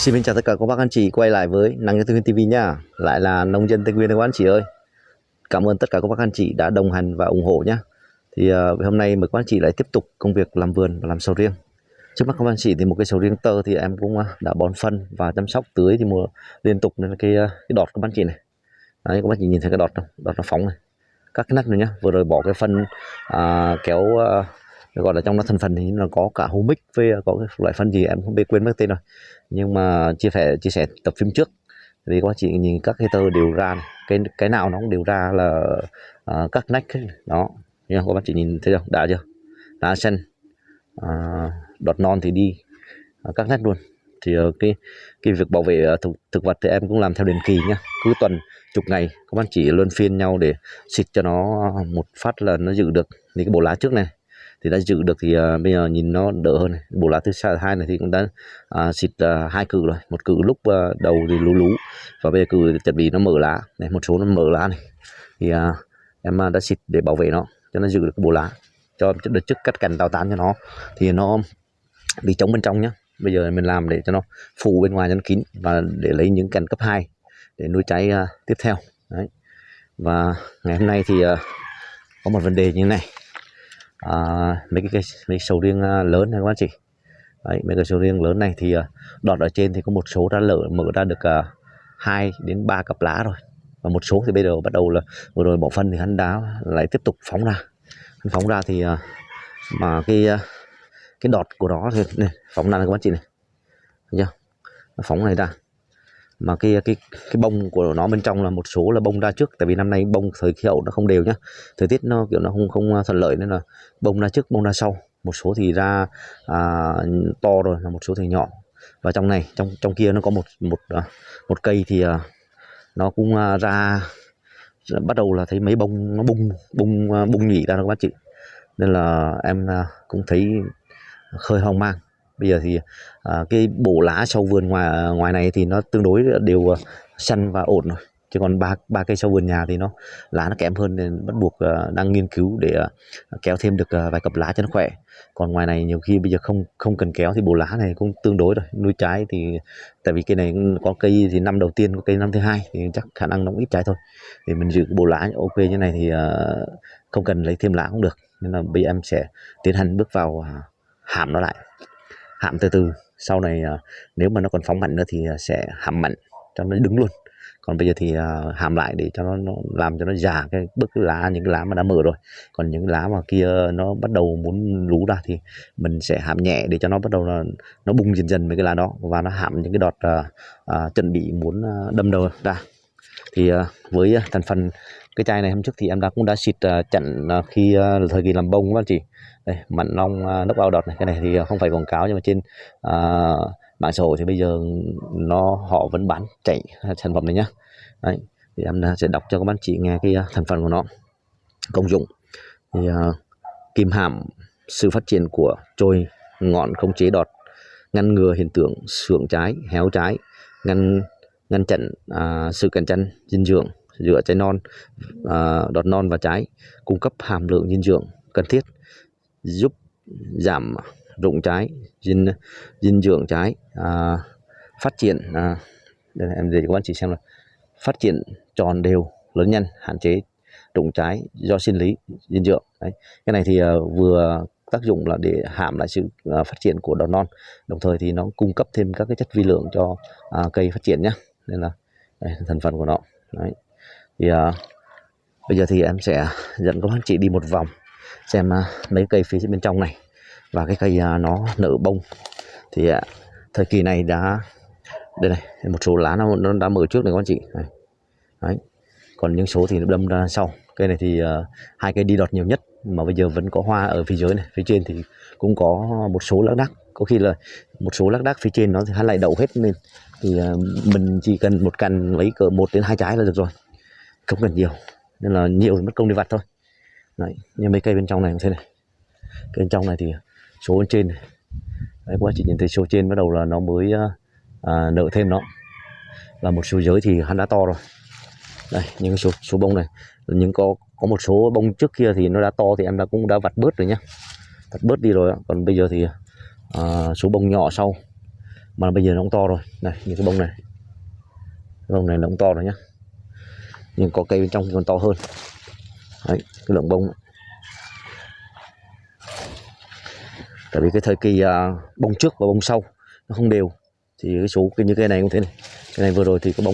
Xin chào tất cả các bác anh chị quay lại với Năng Nhân Tây Nguyên TV nha. Lại là nông dân Tây Nguyên các anh chị ơi. Cảm ơn tất cả các bác anh chị đã đồng hành và ủng hộ nhé. Thì hôm nay mời các anh chị lại tiếp tục công việc làm vườn và làm sầu riêng. Trước mắt các anh chị thì một cây sầu riêng tơ thì em cũng đã bón phân và chăm sóc tưới thì mùa liên tục nên cái đọt các anh chị này. Đấy, các anh chị nhìn thấy cái đọt không? Đọt nó phóng này. Các cái nách này nhá. Vừa rồi bỏ cái phân kéo gọi là trong nó thành phần thì nó có cả humic với có cái loại phân gì em không biết, quên mất tên rồi, nhưng mà chia sẻ tập phim trước thì các chị nhìn các cái tơ đều ra này. Cái nào nó cũng đều ra là các nách đó nha, các bạn chị nhìn thấy không, đã chưa, đã xanh, đọt non thì đi các nách luôn. Thì cái việc bảo vệ thực vật thì em cũng làm theo định kỳ nhá, cứ tuần chục ngày các bạn chỉ luân phiên nhau để xịt cho nó một phát là nó giữ được. Thì cái bộ lá trước này thì đã giữ được thì bây giờ nhìn nó đỡ hơn này. Bộ lá thứ hai này thì cũng đã xịt 2 cử rồi, một cử lúc đầu thì lú lú và bây giờ cử chuẩn bị nó mở lá này, một số nó mở lá này thì em đã xịt để bảo vệ nó cho nó giữ được cái bộ lá, cho đợt trước cắt cành đào tán cho nó thì nó bị chống bên trong nhá. Bây giờ mình làm để cho nó phủ bên ngoài cho nó kín và để lấy những cành cấp 2 để nuôi trái tiếp theo. Đấy. Và ngày hôm nay thì có một vấn đề như thế này, mấy sầu riêng lớn này các bác chị. Đấy, mấy cái sầu riêng lớn này thì đọt ở trên thì có một số đã mở ra được 2 đến 3 cặp lá rồi, và một số thì bây giờ bắt đầu là vừa rồi bỏ phân thì hắn đá lại tiếp tục phóng ra thì mà cái đọt của nó thì này, phóng ra này các bác chị này, thấy chưa, nó phóng này ra mà cái bông của nó bên trong là một số là bông ra trước, tại vì năm nay bông thời khí hậu nó không đều nhá, thời tiết nó kiểu nó không thuận lợi nên là bông ra trước bông ra sau, một số thì ra to rồi mà một số thì nhỏ. Và trong này trong kia nó có một cây thì nó cũng ra bắt đầu là thấy mấy bông nó bung nhỉ ra các bác chị, nên là em cũng thấy hơi hoang mang. Bây giờ thì cái bộ lá sau vườn ngoài này thì nó tương đối đều xanh và ổn rồi, chứ còn ba cây sau vườn nhà thì lá nó kém hơn nên bắt buộc đang nghiên cứu để kéo thêm được vài cặp lá cho nó khỏe. Còn ngoài này nhiều khi bây giờ không cần kéo thì bộ lá này cũng tương đối rồi, nuôi trái thì tại vì cây này có cây thì năm đầu tiên, có cây năm thứ hai thì chắc khả năng nó cũng ít trái thôi, thì mình giữ bộ lá ok như này thì không cần lấy thêm lá cũng được. Nên là bây giờ em sẽ tiến hành bước vào hãm nó lại, hãm từ từ. Sau này nếu mà nó còn phóng mạnh nữa thì sẽ hãm mạnh cho nó đứng luôn. Còn bây giờ thì hãm lại để cho nó làm cho nó già cái bức lá, những cái lá mà đã mở rồi. Còn những lá mà kia nó bắt đầu muốn lú ra thì mình sẽ hãm nhẹ để cho nó bắt đầu là nó bung dần dần mấy cái lá đó, và nó hãm những cái đọt chuẩn bị muốn đâm đầu ra. Thì với thành phần cái chai này hôm trước thì em cũng đã xịt chặn khi thời kỳ làm bông các anh chị. Đây, mặn long nốc ao đọt này, cái này thì không phải quảng cáo nhưng mà trên mạng xã hội thì bây giờ họ vẫn bán chạy sản phẩm này nhá. Đấy, thì em sẽ đọc cho các bạn chị nghe cái thành phần của nó. Công dụng thì kìm hãm sự phát triển của chồi ngọn, khống chế đọt, ngăn ngừa hiện tượng sượng trái, héo trái, ngăn chặn sự cạnh tranh dinh dưỡng giữa trái non, đọt non và trái, cung cấp hàm lượng dinh dưỡng cần thiết, giúp giảm rụng trái, dinh dưỡng trái, phát triển đây em để cho các bạn chị xem là phát triển tròn đều, lớn nhanh, hạn chế rụng trái do sinh lý dinh dưỡng. Đấy, cái này thì vừa tác dụng là để hãm lại sự phát triển của đọt non, đồng thời thì nó cung cấp thêm các cái chất vi lượng cho cây phát triển nhé. Nên là đây, thành phần của nó. Đấy. Thì bây giờ thì em sẽ dẫn các anh chị đi một vòng xem mấy cây phía bên trong này và cái cây nó nở bông. Thì thời kỳ này đã đây này, một số lá nó đã mở trước này các anh chị này. Đấy. Còn những số thì nó đâm ra sau. Cây này thì 2 cây đi đọt nhiều nhất mà bây giờ vẫn có hoa ở phía dưới này, phía trên thì cũng có một số lác đác, có khi là một số lác đác phía trên nó thì hắn lại đậu hết, nên thì mình chỉ cần một cành lấy cỡ 1 đến 2 trái là được rồi, không cần nhiều, nên là nhiều thì mất công đi vặt thôi. Đấy, như mấy cây bên trong này cũng thế này, cây bên trong này thì số bên trên này. Đấy, các chị nhìn thấy số trên bắt đầu là nó mới nở thêm nó, và một số dưới thì hắn đã to rồi. Đây, những cái số bông này, những có một số bông trước kia thì nó đã to thì em cũng đã vặt bớt rồi nhá, vặt bớt đi rồi. Còn bây giờ thì số bông nhỏ sau mà bây giờ nó cũng to rồi này, như cái bông này, nó cũng to rồi nhá, nhưng có cây bên trong thì còn to hơn. Đấy, cái lượng bông. Tại vì cái thời kỳ bông trước và bông sau nó không đều, thì cái số như cái này cũng thế này. Cái này vừa rồi thì cái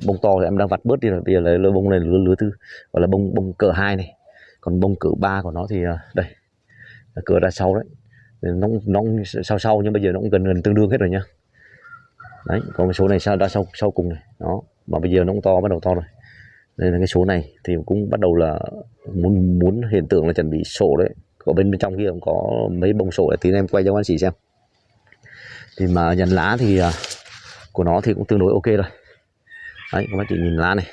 bông to thì em đang vặt bớt đi rồi, bây giờ là bông này lứa thứ gọi là bông cỡ 2 này, còn bông cỡ 3 của nó thì đây là cỡ ra sau đấy, nó sau nhưng bây giờ nó cũng gần tương đương hết rồi nhá. Đấy, còn cái số này ra sau cùng này đó, mà bây giờ nó cũng bắt đầu to rồi. Nên là cái số này thì cũng bắt đầu là muốn hiện tượng là chuẩn bị sổ đấy. Ở bên trong kia cũng có mấy bông sổ để tí em quay cho các anh chị xem. Thì mà dàn lá thì của nó thì cũng tương đối ok rồi. Đấy, các anh chị nhìn lá này,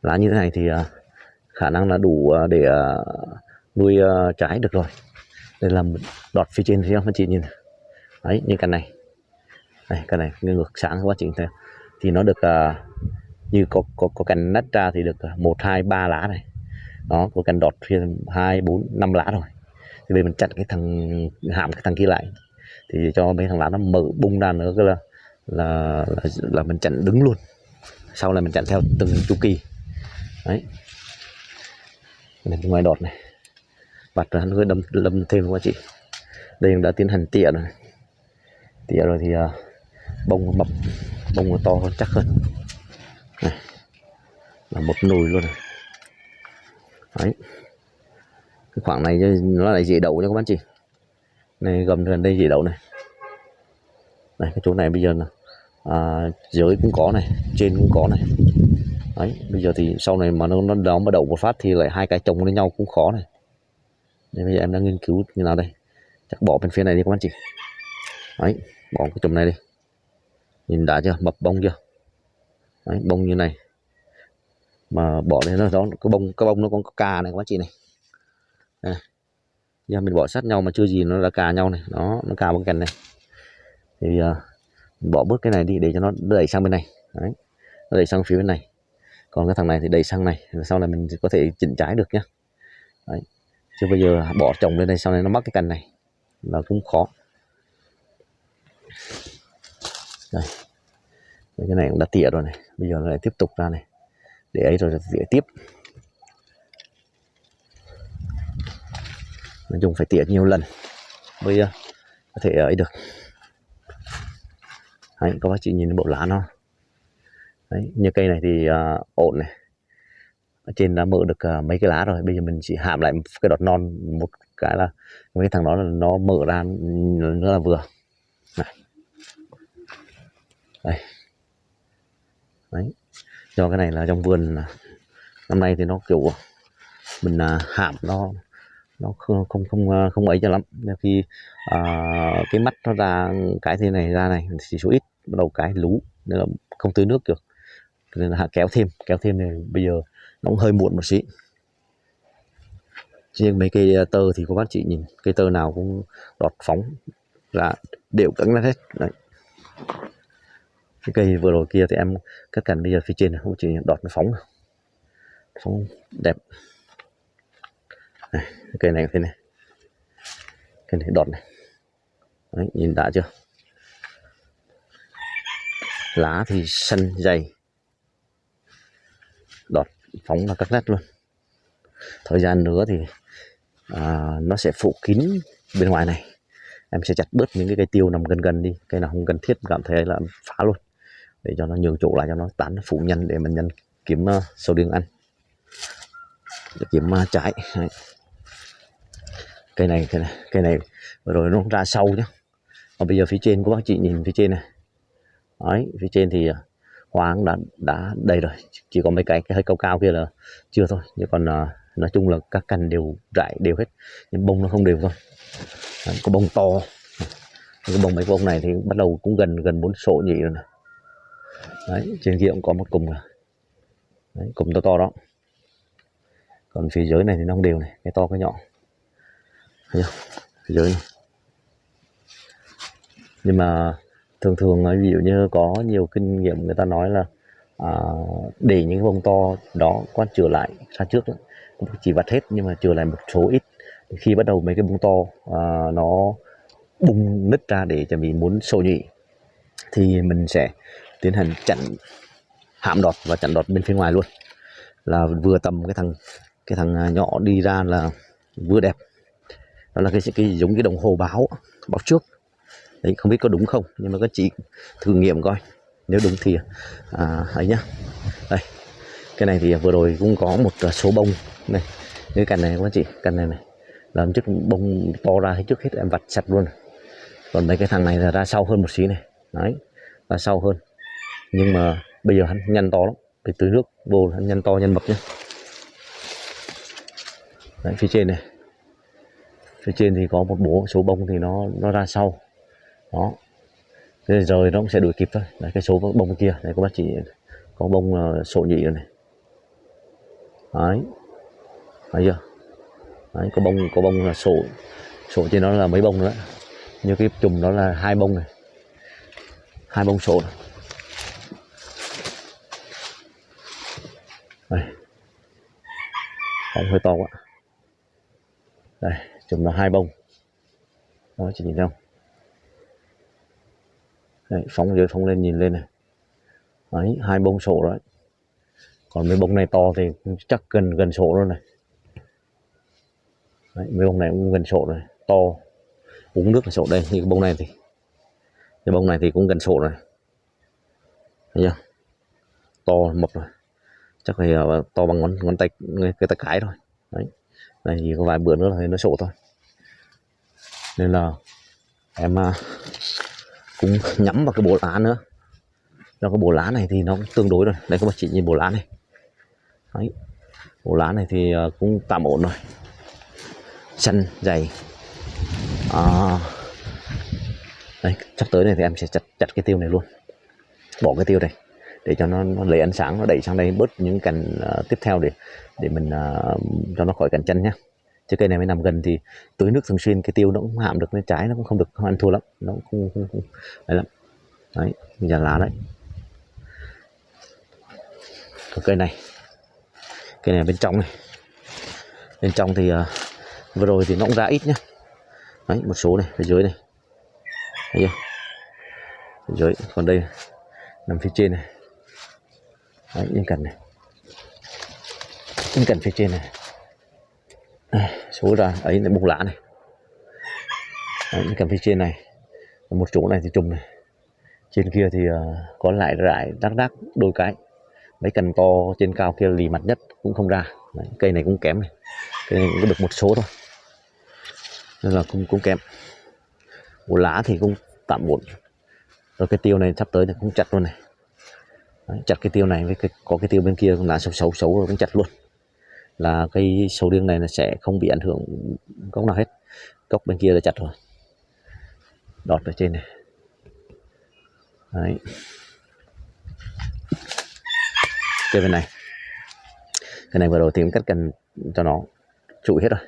lá như thế này thì khả năng là đủ để nuôi trái được rồi. Đây là đọt phía trên, thấy không các anh chị nhìn. Đấy, như căn này, căn này ngược sáng các anh chị thấy, thì nó được như có cành nứt ra thì được 1, 2, 3 lá này. Đó, có cành đọt phía 2, 4, 5 lá rồi. Thì bây giờ mình chặn cái hàm cái thằng kia lại, thì cho mấy thằng lá nó mở bung ra nữa, cái là mình chặn đứng luôn. Sau này mình chặn theo từng chu kỳ. Đấy, này ngoài đọt này, vặt ra nó đâm thêm các chị. Đây đã tiến hành tỉa rồi, thì bông nó mập, bông nó to hơn, chắc hơn. Này, là một nồi luôn này. Đấy, cái khoảng này nó lại dễ đậu cho các bạn chị. Này gầm gần đây dễ đậu này. Này cái chỗ này bây giờ là dưới cũng có này, trên cũng có này. Đấy, bây giờ thì sau này mà nó mà đậu một phát thì lại 2 cái chồng lên nhau cũng khó này. Nên bây giờ em đang nghiên cứu như nào đây. Chắc bỏ bên phía này đi các bạn chị. Đấy, bỏ cái chùm này đi. Nhìn đã chưa, mập bông chưa. Đấy, bông như này mà bỏ lên nó đó, cái bông nó có cà này các bạn chị này. Đây. Giờ mình bỏ sát nhau mà chưa gì nó đã cà nhau này, đó, nó cà một cái cành này. Thì mình bỏ bớt cái này đi để cho nó đẩy sang bên này. Đấy, nó đẩy sang phía bên này. Còn cái thằng này thì đẩy sang này, sau này mình có thể chỉnh trái được nhá. Đấy, chứ bây giờ bỏ trồng lên đây sau này nó mắc cái cành này là cũng khó. Đây, cái này cũng đã tỉa rồi này, bây giờ nó lại tiếp tục ra này, để ấy rồi tỉa tiếp. Nói chung phải tỉa nhiều lần mới có thể ấy được. Đấy, các bác chị nhìn bộ lá nó. Đấy, như cây này thì ổn này, ở trên đã mở được mấy cái lá rồi. Bây giờ mình chỉ hàm lại cái đọt non một cái là mấy thằng đó là nó mở ra nó là vừa này. Đây. Đấy, do cái này là trong vườn năm nay thì nó kiểu mình hàm nó không ấy cho lắm. Nên khi cái mắt nó ra cái thế này ra này chỉ số ít, bắt đầu cái lú nên là không tưới nước được, nên là kéo thêm thì bây giờ nó cũng hơi muộn một xí. Riêng mấy cây tơ thì các bác chị nhìn, cây tơ nào cũng đọt phóng là đều cứng ra hết. Đấy, cái cây vừa rồi kia thì em cắt cành, bây giờ phía trên này không chỉ đọt nó phóng đẹp. Này, cây này thế này, cây này đọt này. Đấy, nhìn đã chưa, lá thì xanh dày, đọt phóng là cắt nét luôn. Thời gian nữa thì nó sẽ phủ kín bên ngoài này. Em sẽ chặt bớt những cái cây tiêu nằm gần đi, cây nào không cần thiết cảm thấy là phá luôn, để cho nó nhường chỗ lại cho nó tán phủ nhân, để mình nhân kiếm sầu riêng ăn, để kiếm trái. Đấy. Cây này rồi nó ra sâu nhá. Còn bây giờ phía trên các bác chị nhìn phía trên này. Đấy, phía trên thì hoa cũng đã đầy rồi, chỉ có mấy cái hơi cao kia là chưa thôi. Nhưng còn nói chung là các cành đều rải đều hết, nhưng bông nó không đều thôi. Đấy, có bông to, cái bông mấy bông này thì bắt đầu cũng gần 4 sổ nhị rồi này. Đấy, trên kia cũng có một cùm rồi. Đấy, cùm to đó. Còn phía dưới này thì nó không đều này, cái to cái nhỏ. Thấy không? Phía dưới này. Nhưng mà thường ví dụ như có nhiều kinh nghiệm người ta nói là để những bông to đó quát chừa lại ra trước đó. Chỉ vặt hết nhưng mà chừa lại một số ít, khi bắt đầu mấy cái bông to nó bung nứt ra để chuẩn bị muốn sổ nhụy thì mình sẽ tiến hành chặn hãm đọt và chặn đọt bên phía ngoài luôn, là vừa tầm cái thằng nhỏ đi ra là vừa đẹp. Đó là cái giống cái đồng hồ báo trước đấy, không biết có đúng không nhưng mà các chị thử nghiệm coi, nếu đúng thì ấy nhá. Đây, cái này thì vừa rồi cũng có một số bông này, cái cành này các chị, cành này làm trước bông to ra trước hết em vặt sạch luôn. Còn mấy cái thằng này là ra sau hơn một xí này, đấy, ra sau hơn, nhưng mà bây giờ hắn nhăn to lắm, thì tưới nước vô hắn nhăn to nhăn mập nhá. Đấy, phía trên này, phía trên thì có một số bông thì nó ra sau đó, thế rồi nó cũng sẽ đuổi kịp thôi. Đấy, cái số bông kia này các bác chị, có bông sổ nhị rồi này, đấy, thấy chưa, đấy, có bông là sổ trên nó là mấy bông nữa, như cái chùm đó là 2 bông này, 2 bông sổ này. Đây, bông hơi to quá, đây chùm là 2 bông đó, chị nhìn thấy không? Đấy, phóng dưới phóng lên nhìn lên này, đấy, 2 bông sổ đấy. Còn mấy bông này to thì chắc gần sổ luôn này. Đấy, mấy bông này cũng gần sổ rồi, to, uống nước là sổ. Đây, như cái bông này thì cũng gần sổ rồi, thấy chưa, to mập rồi, chắc phải to bằng ngón tay, cái tay cái thôi. Đấy, này thì có vài bữa nữa là nó sổ thôi, nên là em cũng nhắm vào cái bộ lá nữa. Cho cái bộ lá này thì nó cũng tương đối rồi. Đây các bác chị nhìn bộ lá này. Đấy, bộ lá này thì cũng tạm ổn rồi, xanh dày. Đây, sắp tới này thì em sẽ chặt cái tiêu này luôn, bỏ cái tiêu này để cho nó lấy ánh sáng, nó đẩy sang đây bớt những cành tiếp theo để mình cho nó khỏi cành chân nhé. Chứ cây này mới nằm gần thì tưới nước thường xuyên, cái tiêu nó cũng hạm được, nên trái nó cũng không được ăn thua lắm, nó cũng không đấy lắm. Đấy, nhà lá đấy. Còn cây này bên trong này, bên trong thì vừa rồi thì nó cũng ra ít nhá. Đấy, một số này phía dưới này, thấy chưa, phía dưới. Còn đây nằm phía trên này, đấy, những cành này, những cành phía trên này. Đây, số ra ấy là bông lá này. Đấy, những cành phía trên này, một chỗ này thì trùng này, trên kia thì có lại rải rác đôi cái. Mấy cành to trên cao kia lì mặt nhất cũng không ra. Đấy, cây này cũng kém này, cây này cũng được một số thôi, nên là cũng kém. Bộ lá thì cũng tạm ổn rồi. Cái tiêu này sắp tới thì cũng chặt luôn này. Đấy, chặt cái tiêu này với có cái tiêu bên kia cũng là xấu rồi cũng chặt luôn, là cây sầu riêng này là sẽ không bị ảnh hưởng gốc nào hết. Gốc bên kia là chặt rồi, đọt ở trên này. Đấy, cây bên này, cái này vừa rồi thì cũng cắt cành cho nó trụi hết rồi.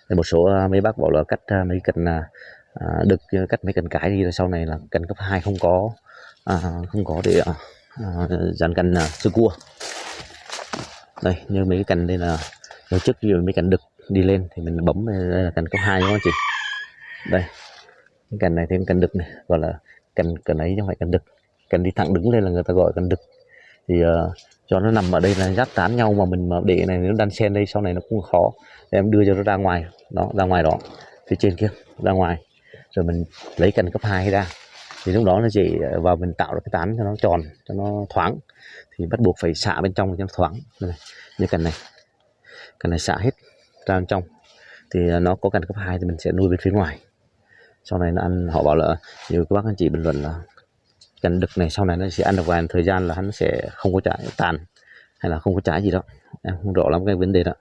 Đây, một số mấy bác bảo là cắt mấy cành đực, cắt mấy cành cái đi, rồi sau này là cành cấp 2 không có để dàn cành sơ cua. Đây, như mấy cái cành đây là nói trước như mấy cành đực đi lên thì mình bấm, đây là cành cấp 2 đúng không chị? Đây, cái cành này thì cành đực này, gọi là cành ấy chứ không phải cành đực. Cành đi thẳng đứng lên là người ta gọi cành đực. Thì cho nó nằm ở đây là ráp tán nhau, mà mình mà để này nó đan xen đây sau này nó cũng khó. Để em đưa cho nó ra ngoài đó, ra ngoài đó, phía trên kia ra ngoài, rồi mình lấy cành cấp 2 ra, thì lúc đó nó chỉ vào mình tạo được cái tán cho nó tròn, cho nó thoáng, thì bắt buộc phải xạ bên trong cho nó thoáng. Đây, như cành này xạ hết ra bên trong thì nó có cành cấp 2 thì mình sẽ nuôi bên phía ngoài. Sau này nó ăn, họ bảo là nhiều các bác anh chị bình luận là cành đực này sau này nó sẽ ăn được vài thời gian là hắn sẽ không có trái tàn hay là không có trái gì đó, em không rõ lắm cái vấn đề đó.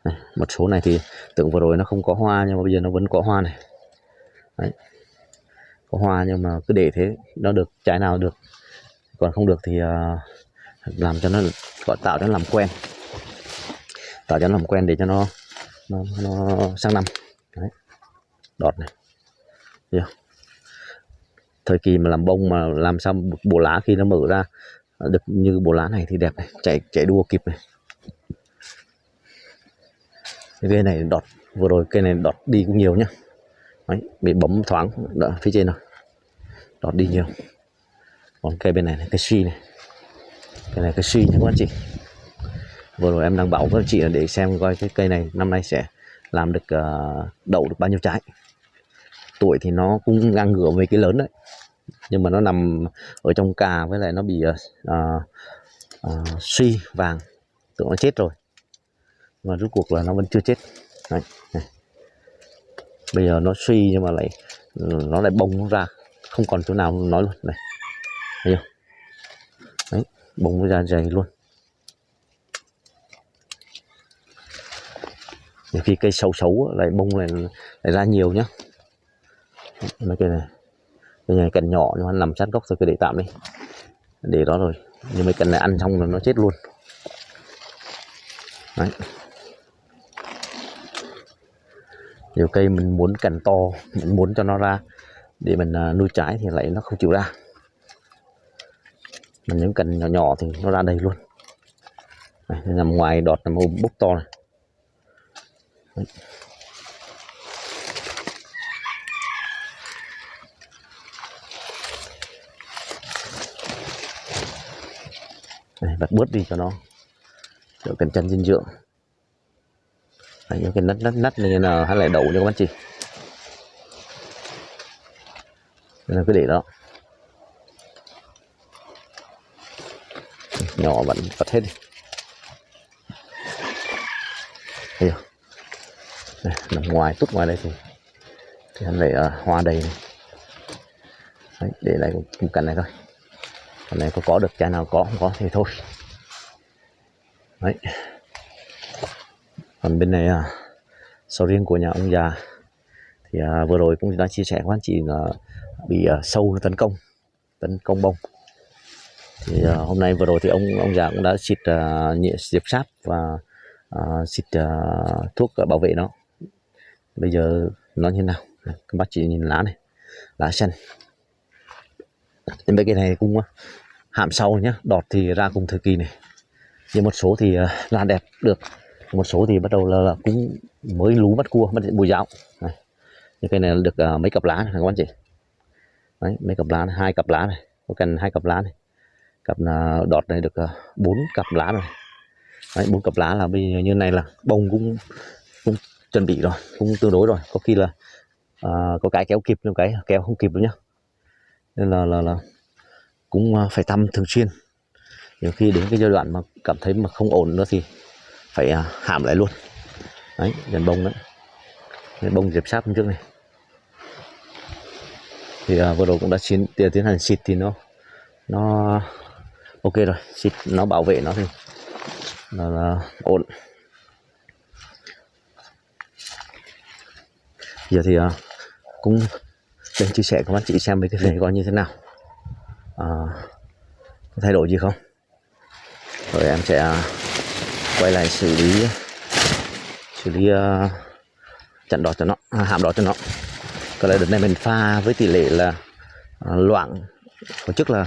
Này, một số này thì tưởng vừa rồi nó không có hoa nhưng mà bây giờ nó vẫn có hoa này. Đấy, có hoa nhưng mà cứ để thế, nó được trái nào được, còn không được thì làm cho nó gọi tạo cho nó làm quen, để cho nó sang năm. Đấy, đọt này. Thấy chưa? Thời kỳ mà làm bông mà làm sao bộ lá khi nó mở ra được như bộ lá này thì đẹp này, chạy đua kịp này. Cái cây này đọt vừa rồi, cây này đọt đi cũng nhiều nhá. Đấy, bị bấm thoáng đó, phía trên rồi, đọt đi nhiều. Còn cây bên này, cái suy này, cái này cái suy nha các anh chị. Vừa rồi em đang bảo các anh chị là để xem coi cái cây này năm nay sẽ làm được đậu được bao nhiêu trái. Tuổi thì nó cũng ngang ngửa với cái lớn đấy, nhưng mà nó nằm ở trong cà, với lại nó bị suy vàng, tưởng nó chết rồi mà rốt cuộc là nó vẫn chưa chết. Đấy, này. Bây giờ nó suy nhưng mà nó lại bông ra, không còn chỗ nào nói luôn này, thấy không? Đấy, bông ra dày luôn. Nhiều khi cây xấu lại bông lại ra nhiều nhá. Mấy cây này cành nhỏ nhưng mà nằm sát gốc thôi, cứ để tạm đi, để đó rồi. Nhưng mấy cành này ăn xong là nó chết luôn. Đấy. Nhiều cây mình muốn cành to, mình muốn cho nó ra để mình nuôi trái thì lại nó không chịu ra. Mà những cành nhỏ nhỏ thì nó ra đầy luôn. Đây, nằm ngoài đọt nằm búp to này. Đấy. Đây, vặt bớt đi cho nó đỡ cành chân dinh dưỡng. Đấy, những cái nắt nên là hay lại đậu cho các bạn chị. Nên là cứ để đó. Nhỏ vẫn vặt hết đi. Thấy không? Đây, nằm ngoài tút ngoài đây thì hắn lại hoa đầy này. Đấy, để lại một cành này thôi. Cành này có được trái nào có, không có thì thôi. Đấy. Còn bên này sầu riêng của nhà ông già thì vừa rồi cũng đã chia sẻ với anh chị là bị sâu nó tấn công bông. Thì hôm nay vừa rồi thì ông già cũng đã xịt diệp sáp và xịt thuốc bảo vệ nó. Bây giờ nó như nào các bác chị nhìn lá này, lá xanh. Mấy cái này cũng hạm sau nhé, đọt thì ra cùng thời kỳ này, nhưng một số thì ra đẹp được, một số thì bắt đầu là cũng mới lú bắt cua, mất bùi dạo này. Như cây này được mấy cặp lá này các bạn chị. Đấy, mấy cặp lá này, 2 cặp lá này, có cần 2 cặp lá này, cặp đọt này được 4 cặp lá này. Đấy, 4 cặp lá là bây giờ như này là bông cũng chuẩn bị rồi, cũng tương đối rồi, có khi là có cái kéo kịp, nhưng cái kéo không kịp đâu nhá. Nên là cũng phải thăm thường xuyên. Nhiều khi đến cái giai đoạn mà cảm thấy mà không ổn nữa thì phải hãm lại luôn. Đấy, dần bông đấy, cái bông diệp sáp trước này thì vừa rồi cũng đã tiến hành xịt thì nó ok rồi, xịt nó bảo vệ nó thì là ổn. Giờ thì cũng đến chia sẻ các bạn chị xem mấy cái này coi như thế nào, có thay đổi gì không, rồi em sẽ quay lại xử lý chặn đọt cho nó, hãm đọt cho nó. Còn lại đợt này mình pha với tỷ lệ là loãng, có trước là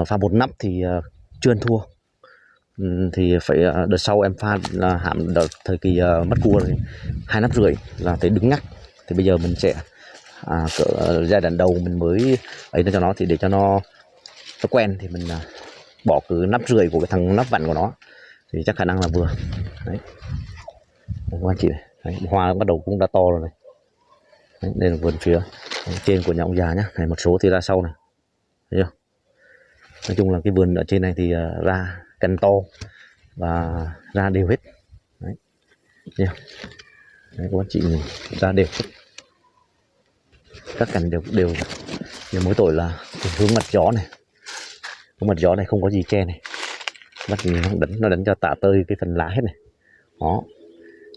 pha 1 nắp thì chưa ăn thua. Thì phải đợt sau em pha là hãm đợt thời kỳ mất cua thì 2,5 nắp là thấy đứng ngắc. Thì bây giờ mình sẽ cỡ giai đoạn đầu mình mới ấy cho nó, thì để cho nó quen thì mình bỏ cứ 1,5 nắp của cái thằng nắp vặn của nó thì chắc khả năng là vừa. Đấy, các anh chị này. Đấy, hoa bắt đầu cũng đã to rồi này. Đấy, đây là vườn phía trên của nhà ông già nhá. Này, một số thì ra sau này, thấy chưa? Nói chung là cái vườn ở trên này thì ra cành to và ra đều hết. Đấy, thấy chưa? Đấy, các anh chị nhìn ra đều hết, các cành đều. Nhưng mỗi tội là hướng mặt gió này, hướng mặt gió này không có gì che này, bắt nó đánh cho tạ tơi cái phần lá hết này. Đó,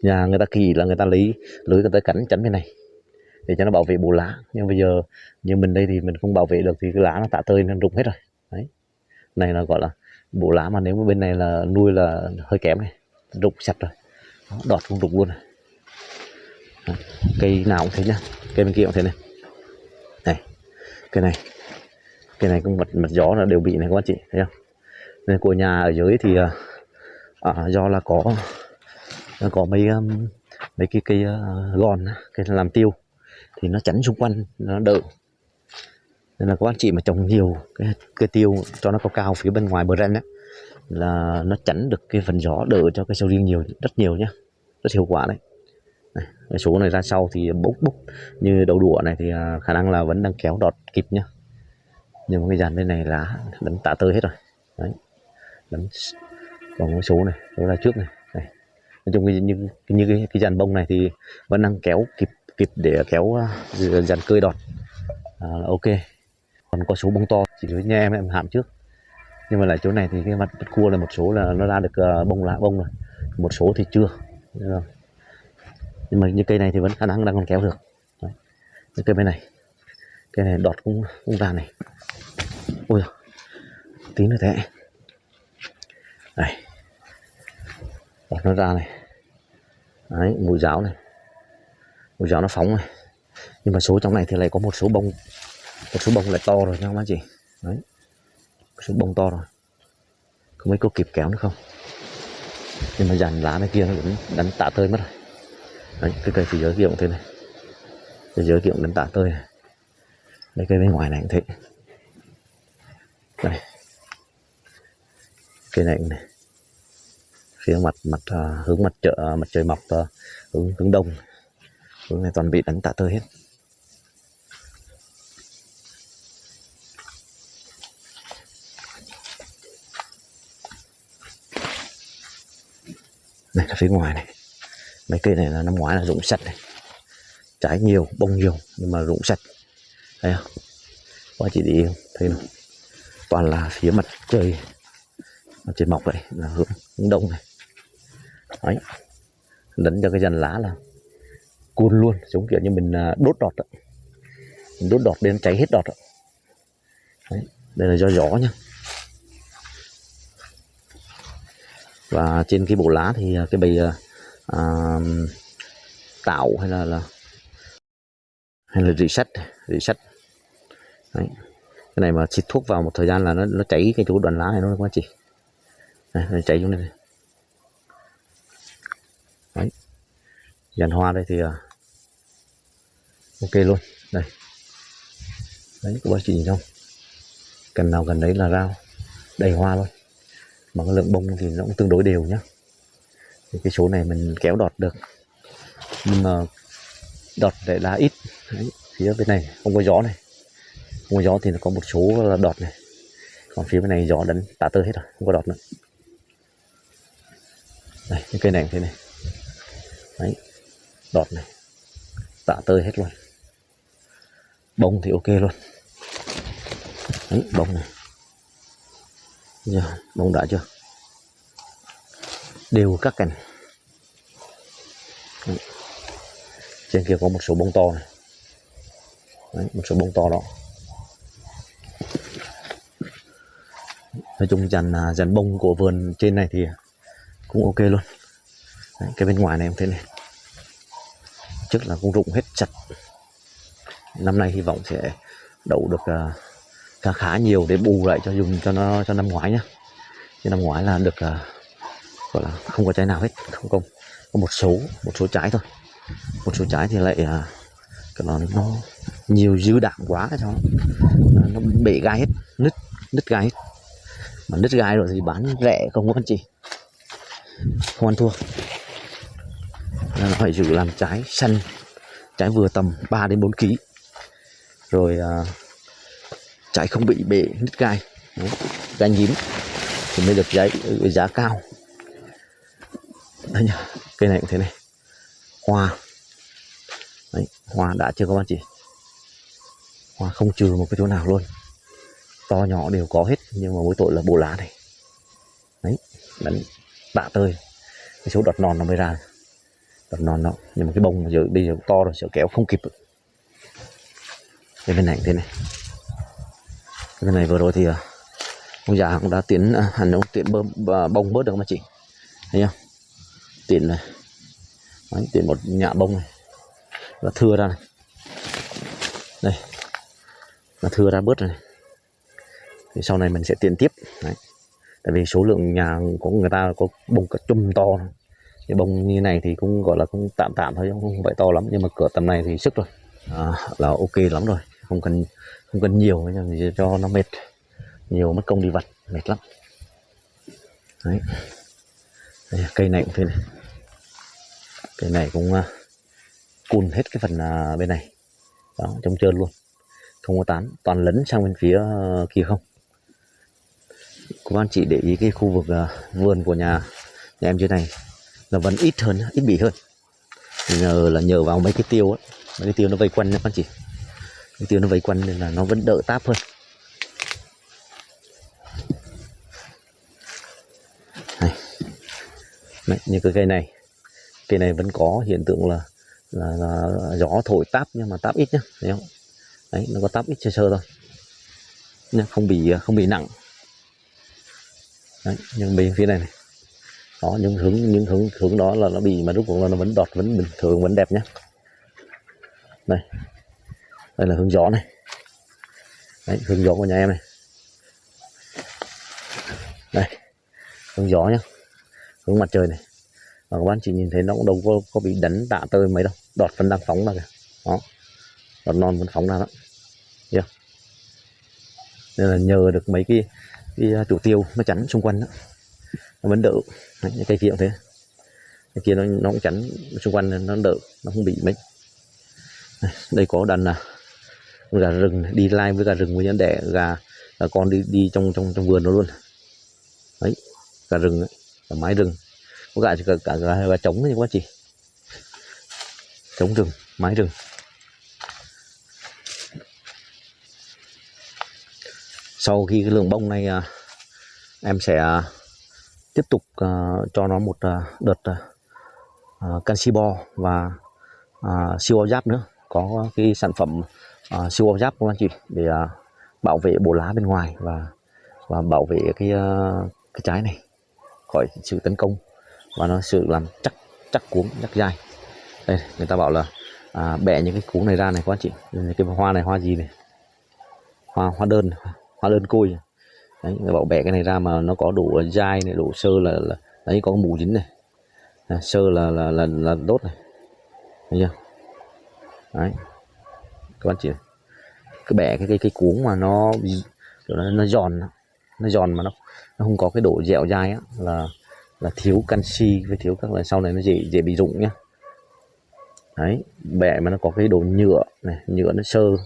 nhà người ta kỳ là người ta lấy lưới người ta cắn chắn bên này để cho nó bảo vệ bộ lá, nhưng bây giờ như mình đây thì mình không bảo vệ được thì cái lá nó tạ tơi nó rụng hết rồi. Đấy, này là gọi là bộ lá mà nếu mà bên này là nuôi là hơi kém này, rụng sạch rồi. Đó, đọt cũng rụng luôn này. Đó, cây nào cũng thế nhá, cây bên kia cũng thế này. Này, cây này cũng mặt gió là đều bị này các bạn chị thấy không? Nên của nhà ở dưới thì do là có mấy cái cây gòn, cây làm tiêu thì nó chắn xung quanh nó đỡ. Nên là các anh chị mà trồng nhiều cái tiêu cho nó cao cao phía bên ngoài bờ ranh á, là nó chắn được cái phần gió, đỡ cho cái sầu riêng nhiều, rất nhiều nhá, rất hiệu quả đấy. Này, cái số này ra sau thì bốc như đầu đũa này thì khả năng là vẫn đang kéo đọt kịp nhá, nhưng mà cái dàn bên này lá đánh tạ tơi hết rồi đấy, đánh còn cái số này số ra trước này, nói chung cái dàn bông này thì vẫn đang kéo kịp để kéo dàn cơi đọt ok. Còn có số bông to chỉ với nha em hạm trước, nhưng mà lại chỗ này thì cái mặt cua là một số là nó ra được bông rồi, một số thì chưa, nhưng mà như cây này thì vẫn khả năng đang còn kéo được. Đấy. Cây bên này, cây này đọt cũng ra này, ui tí nữa thế này, đọt nó ra này. Đấy, mùi giáo nó phóng này, nhưng mà số trong này thì lại có một số bông lại to rồi nha các bác chị. Đấy, số bông to rồi, không biết có kịp kéo nữa không, nhưng mà dàn lá này kia nó vẫn đánh tạ tơi mất rồi. Đấy, cái cây phía dưới kia cũng thế này, phía dưới kia cũng đánh tạ tơi này. Đây cây bên ngoài này cũng thế. Đây cây này cũng này, phía hướng mặt trời mọc hướng đông, hướng này toàn bị đánh tạ tơi hết. Này là phía ngoài này, mấy cây này là năm ngoái là rụng sạch này, trái nhiều bông nhiều nhưng mà rụng sạch, thấy không? Qua chị đi thấy không? Toàn là phía mặt trời mọc vậy, là hướng đông này. Đấy, đánh cho cái dàn lá là cuốn luôn, giống kiểu như mình đốt đọt đó. Mình đốt đọt đến cháy hết đọt đó. Đấy, đây là do gió nhá. Và trên cái bộ lá thì cái bầy tảo hay là rỉ sắt. Đấy. Cái này mà xịt thuốc vào một thời gian là nó cháy cái chỗ đoạn lá này nó quá chị. Này, nó cháy xuống đây. Đấy. Dàn hoa đây thì ok luôn. Đây. Đấy, các bác chị nhìn không? Cành nào gần đấy là rau đầy hoa luôn. Mà cái lượng bông thì nó cũng tương đối đều nhá. Thì cái số này mình kéo đọt được, nhưng mà đọt lại lá ít. Đấy, phía bên này không có gió này, không có gió thì nó có một số là đọt này, còn phía bên này gió đánh tả tơi hết rồi, không có đọt nữa. Đây cái cây này thế này, đấy, đọt này tả tơi hết luôn. Bông thì ok luôn. Đấy, bông này giờ bông đã chưa, đều các cành. Đấy. Trên kia có một số bông to này. Đấy, một số bông to đó. Nói chung dàn bông của vườn trên này thì cũng ok luôn. Đấy, cái bên ngoài này em thấy này, trước là cũng rụng hết chặt. Năm nay hy vọng sẽ đậu được khá nhiều để bù lại cho dùng cho năm ngoái nhá. Chứ năm ngoái là được gọi là không có trái nào hết, không có một số trái thôi. Một số trái thì lại cái nó nhiều dư đạm quá cho nó bể gai hết, nứt gai hết. Mà nứt gai rồi thì bán rẻ không có anh chị, không ăn thua. Nên nó phải giữ làm trái xanh, trái vừa tầm 3 đến 4 kg, rồi trái không bị bể nứt gai, gai nhím thì mới được giá cao. Đây nhá, cây này cũng thế này, hoa. Đấy, hoa đã chưa các bạn chị, hoa không trừ một cái chỗ nào luôn, to nhỏ đều có hết, nhưng mà mỗi tội là bộ lá này. Đấy, đánh tạ tơi, cái số đọt non nó mới ra, đọt non đó, nhưng mà cái bông giờ bây giờ to rồi, sợ kéo không kịp. Cái bên này thế này, cái bên này vừa rồi thì ông già cũng đã tiến ông tiện bông bớt được mà chị, thấy không? Tiện này, đấy, tiện một nhạ bông này, và thưa ra này, đây, nó thưa ra bớt rồi này. Thì sau này mình sẽ tiện tiếp. Đấy. Tại vì số lượng nhà của người ta có bông cả chùm to, cái bông như này thì cũng gọi là cũng tạm thôi, không phải to lắm, nhưng mà cửa tầm này thì sức rồi, là ok lắm rồi. không cần nhiều cho nó mệt, nhiều mất công đi vặt mệt lắm. Đấy. Đây, cây này cũng thế này, cây này cũng cùn hết cái phần bên này đó, trống trơn luôn, không có tán, toàn lấn sang bên phía kia không. Các anh chị để ý cái khu vực vườn của nhà em dưới này là vẫn ít hơn, ít bị hơn, nhờ vào mấy cái tiêu ấy, mấy cái tiêu nó vây quanh các anh chị, cái tiêu nó vây quanh nên là nó vẫn đỡ táp hơn. Đấy, như cái cây này vẫn có hiện tượng là gió thổi táp, nhưng mà táp ít nhá, thấy không? Đấy, nó có táp ít sơ sơ thôi nhá, không bị nặng. Đấy, nhưng bên phía này đó, những hướng đó là nó bị, mà rốt cuộc là nó vẫn đọt, vẫn bình thường, vẫn đẹp nhá. Đây là hướng gió này. Đấy, hướng gió của nhà em này. Đây, hướng gió nhá, hướng mặt trời này. Và các bạn chỉ nhìn thấy nó cũng đâu có bị đánh tạ tơi mấy đâu, đọt vẫn đang phóng ra kìa. Đó, đọt non vẫn phóng ra đó. Yeah. Nên là nhờ được mấy cái trụ tiêu nó chắn xung quanh đó, nó vẫn đỡ. Đấy, những cây kia cũng thế, cái kia nó cũng chắn xung quanh nên nó đỡ, nó không bị mấy. Đây có đàn gà rừng đi lai với gà rừng, với nhân đẻ gà con đi trong vườn nó luôn. Đấy, gà rừng ấy, cả mái rừng, có cả gà trống đấy quá chị, trống rừng, mái rừng. Sau khi cái lượng bông này em sẽ tiếp tục cho nó một đợt canxi bo và siêu áo giáp nữa, có cái sản phẩm siêu áo giáp của anh chị để bảo vệ bộ lá bên ngoài và bảo vệ cái trái này khỏi sự tấn công, và nó sự làm chắc cuống, chắc dai. Đây, người ta bảo là bẻ những cái cuống này ra này các anh chị, cái hoa này hoa gì này, hoa đơn côi. Đấy, người bảo bẻ cái này ra mà nó có độ dai này, độ sơ là đấy, có mủ dính này, sơ là đốt này, thấy chưa? Đấy, các bạn chị cứ bẻ cái cuống mà nó giòn mà nó không có cái độ dẻo dai á, là thiếu canxi với thiếu các loại, sau này nó dễ bị rụng nhá. Đấy, bẻ mà nó có cái độ nhựa này, nhựa nó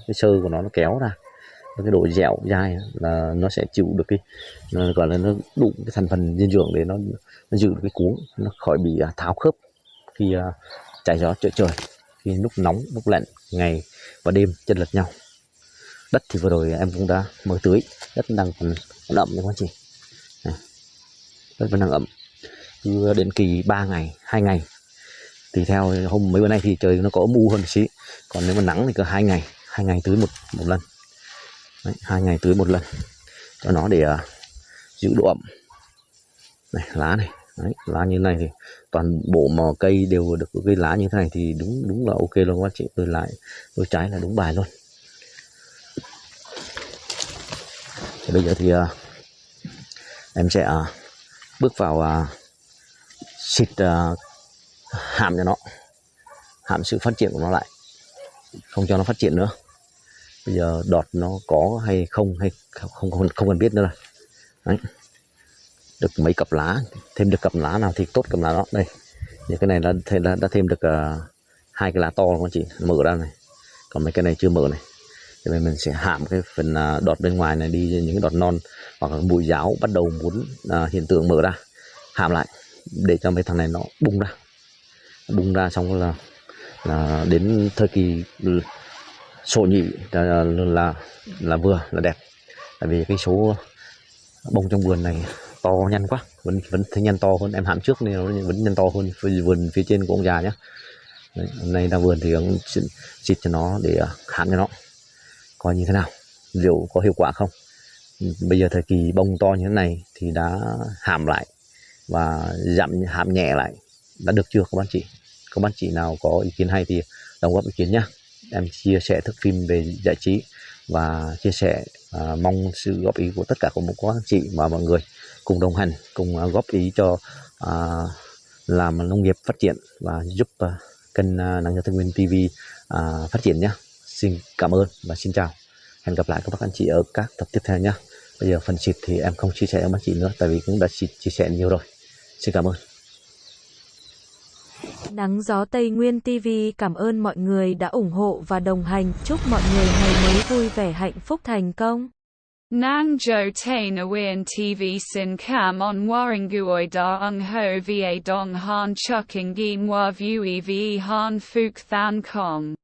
cái sơ của nó kéo ra, cái độ dẻo dai là nó sẽ chịu được nó gọi là nó đụng cái thành phần dinh dưỡng để nó giữ được cái cuống, nó khỏi bị tháo khớp khi trái gió trời, khi lúc nóng lúc lạnh, ngày và đêm chênh lệch nhau. Đất thì vừa rồi em cũng đã mở tưới, đất đang còn ẩm nha các anh chị. Đất vẫn đang ẩm, cứ đến kỳ 3 ngày 2 ngày thì theo mấy bữa nay thì trời nó có mù hơn một xí, còn nếu mà nắng thì cứ 2 ngày tưới một lần. Đấy, 2 ngày tưới một lần cho nó để giữ độ ẩm. Này, lá này. Đấy, lá như này thì toàn bộ mà cây đều được cái lá như thế này thì đúng là ok luôn các bạn chị. Đôi trái là đúng bài luôn. Thì bây giờ thì em sẽ bước vào xịt hãm cho nó, hãm sự phát triển của nó lại, không cho nó phát triển nữa. Bây giờ đọt nó có hay không không cần biết nữa rồi. Đấy, được mấy cặp lá, thêm được cặp lá nào thì tốt cặp lá đó. Đây, như cái này đã thêm được 2 cái lá to các chị, mở ra này, còn mấy cái này chưa mở này. Thì mình sẽ hãm cái phần đọt bên ngoài này đi, những cái đọt non hoặc là bụi giáo bắt đầu muốn hiện tượng mở ra, hãm lại để cho mấy thằng này nó bung ra xong là đến thời kỳ sổ nhị là vừa là đẹp. Tại vì cái số bông trong vườn này to nhanh quá, vẫn thấy nhanh to hơn em hãm trước nên nó vẫn nhanh to hơn vườn phía trên của ông già nhé. Đấy, hôm nay ra vườn thì ông xịt cho nó để hãm cho nó coi như thế nào, liệu có hiệu quả không. Bây giờ thời kỳ bông to như thế này thì đã hãm lại và hãm nhẹ lại đã được chưa các bạn chị? Các bạn chị nào có ý kiến hay thì đóng góp ý kiến nhé. Em chia sẻ thức phim về giải trí và chia sẻ mong sự góp ý của tất cả các anh chị và mọi người cùng đồng hành, cùng góp ý cho làm nông nghiệp phát triển và giúp kênh Nắng Gió Tây Nguyên TV phát triển nhé. Xin cảm ơn và xin chào. Hẹn gặp lại các bác anh chị ở các tập tiếp theo nhé. Bây giờ phần xịt thì em không chia sẻ với anh chị nữa, tại vì cũng đã chia sẻ nhiều rồi. Xin cảm ơn. Nắng gió Tây Nguyên TV cảm ơn mọi người đã ủng hộ và đồng hành. Chúc mọi người ngày mới vui vẻ, hạnh phúc, thành công. Nang jo tay na wien TV sin cam on waringuoi da ung ho va dong han chuking gi mwa vue ve han phúc than kong.